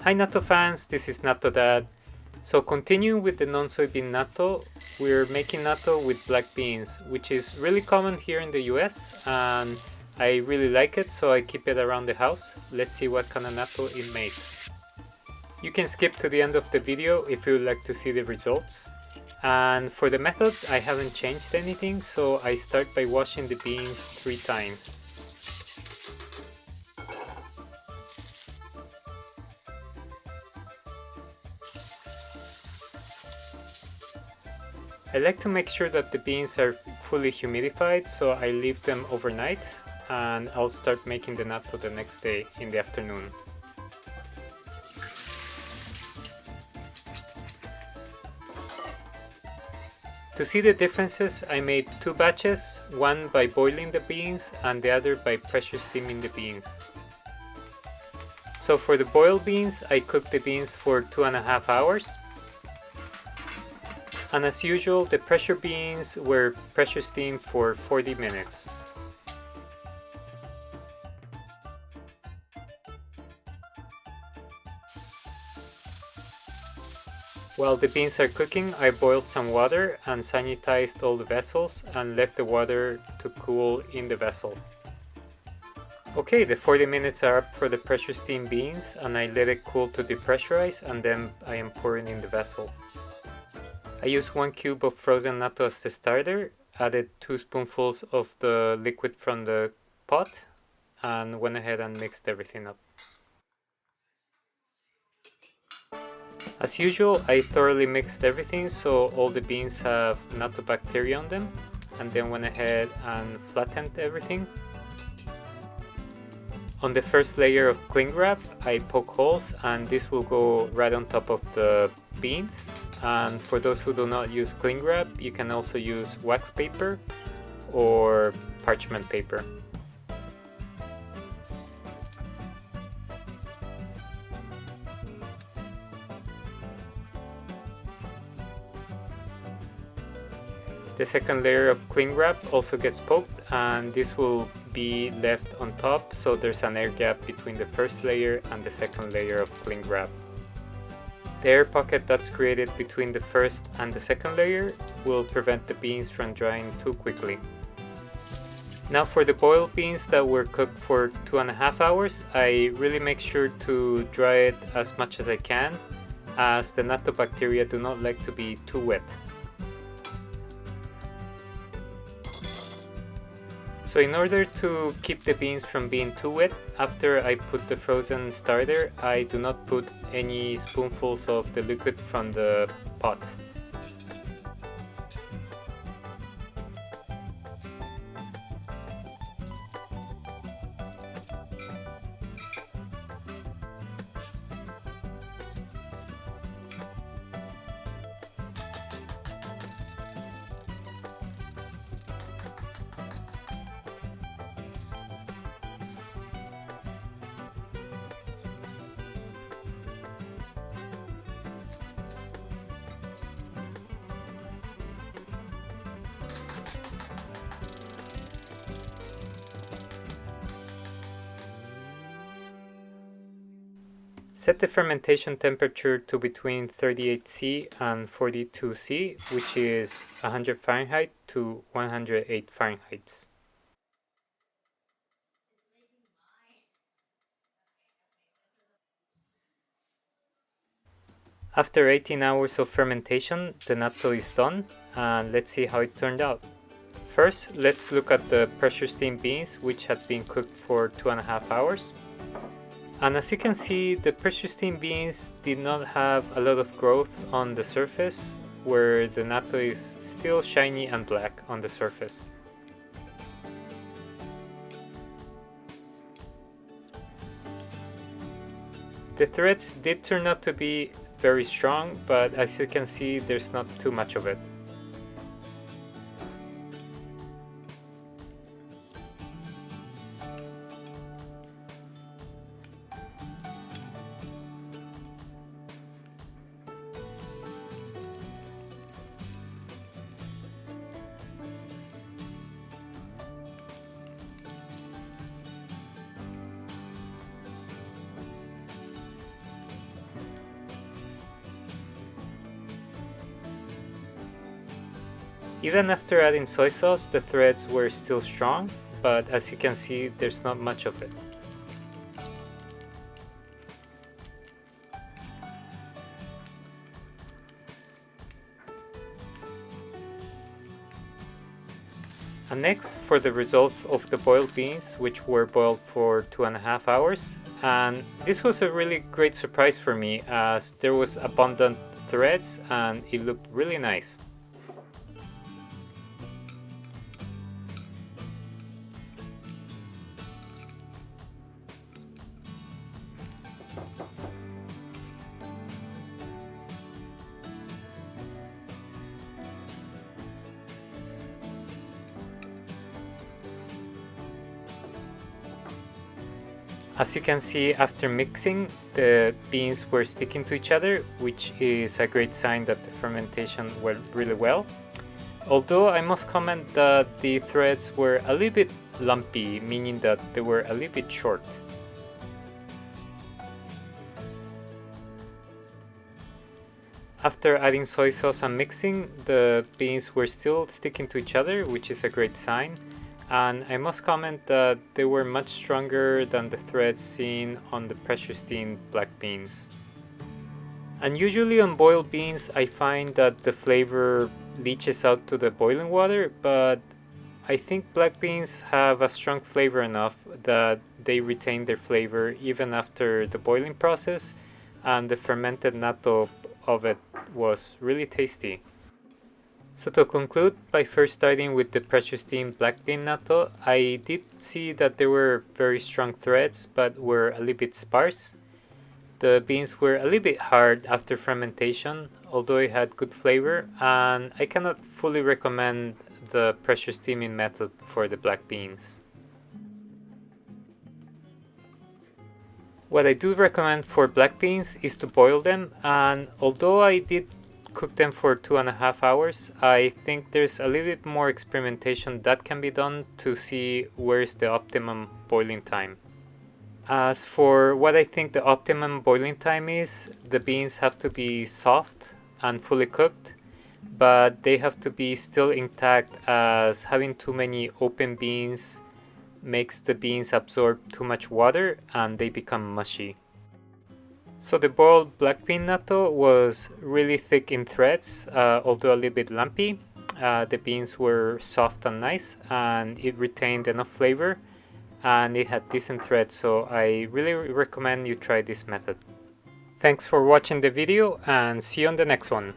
Hi natto fans, this is Natto Dad. So continuing with the non-soybean natto, we're making natto with black beans, which is really common here in the US and I really like it, so I keep it around the house. Let's see what kind of natto it makes. You can skip to the end of the video if you would like to see the results. And for the method, I haven't changed anything, so I start by washing the beans 3 times. I like to make sure that the beans are fully humidified, so I leave them overnight and I'll start making the natto the next day in the afternoon. To see the differences, I made 2 batches, one by boiling the beans and the other by pressure steaming the beans. So for the boiled beans, I cooked the beans for 2.5 hours. And as usual, the pressure beans were pressure steamed for 40 minutes. While the beans are cooking, I boiled some water and sanitized all the vessels and left the water to cool in the vessel. Okay, the 40 minutes are up for the pressure steamed beans and I let it cool to depressurize and then I am pouring in the vessel. I used 1 cube of frozen natto as the starter, added 2 spoonfuls of the liquid from the pot, and went ahead and mixed everything up. As usual, I thoroughly mixed everything so all the beans have natto bacteria on them, and then went ahead and flattened everything. On the first layer of cling wrap, I poke holes and this will go right on top of the beans. And for those who do not use cling wrap, you can also use wax paper or parchment paper. The second layer of cling wrap also gets poked and this will be left on top, so there's an air gap between the first layer and the second layer of cling wrap. The air pocket that's created between the first and the second layer will prevent the beans from drying too quickly. Now for the boiled beans that were cooked for 2.5 hours, I really make sure to dry it as much as I can, as the natto bacteria do not like to be too wet. So in order to keep the beans from being too wet, after I put the frozen starter, I do not put any spoonfuls of the liquid from the pot. Set the fermentation temperature to between 38°C and 42°C, which is 100 Fahrenheit to 108 Fahrenheit. After 18 hours of fermentation, the natto is done, and let's see how it turned out. First, let's look at the pressure steamed beans, which had been cooked for 2.5 hours. And as you can see, the pressure steamed beans did not have a lot of growth on the surface, where the natto is still shiny and black on the surface. The threads did turn out to be very strong, but as you can see, there's not too much of it. Even after adding soy sauce, the threads were still strong, but as you can see, there's not much of it. And next, for the results of the boiled beans, which were boiled for 2.5 hours. And this was a really great surprise for me, as there was abundant threads and it looked really nice. As you can see, after mixing, the beans were sticking to each other, which is a great sign that the fermentation went really well. Although I must comment that the threads were a little bit lumpy, meaning that they were a little bit short. After adding soy sauce and mixing, the beans were still sticking to each other, which is a great sign. And I must comment that they were much stronger than the threads seen on the pressure steamed black beans. And usually on boiled beans I find that the flavor leaches out to the boiling water, but I think black beans have a strong flavor enough that they retain their flavor even after the boiling process, and the fermented natto of it was really tasty. So to conclude, by first starting with the pressure steamed black bean natto, I did see that there were very strong threads but were a little bit sparse. The beans were a little bit hard after fermentation, although it had good flavor, and I cannot fully recommend the pressure steaming method for the black beans. What I do recommend for black beans is to boil them, and although I did cook them for 2.5 hours, I think there's a little bit more experimentation that can be done to see where's the optimum boiling time. As for what I think the optimum boiling time is, the beans have to be soft and fully cooked, but they have to be still intact, as having too many open beans makes the beans absorb too much water and they become mushy. So the boiled black bean natto was really thick in threads, although a little bit lumpy. The beans were soft and nice, and it retained enough flavor, and it had decent threads, so I really recommend you try this method. Thanks for watching the video, and see you on the next one.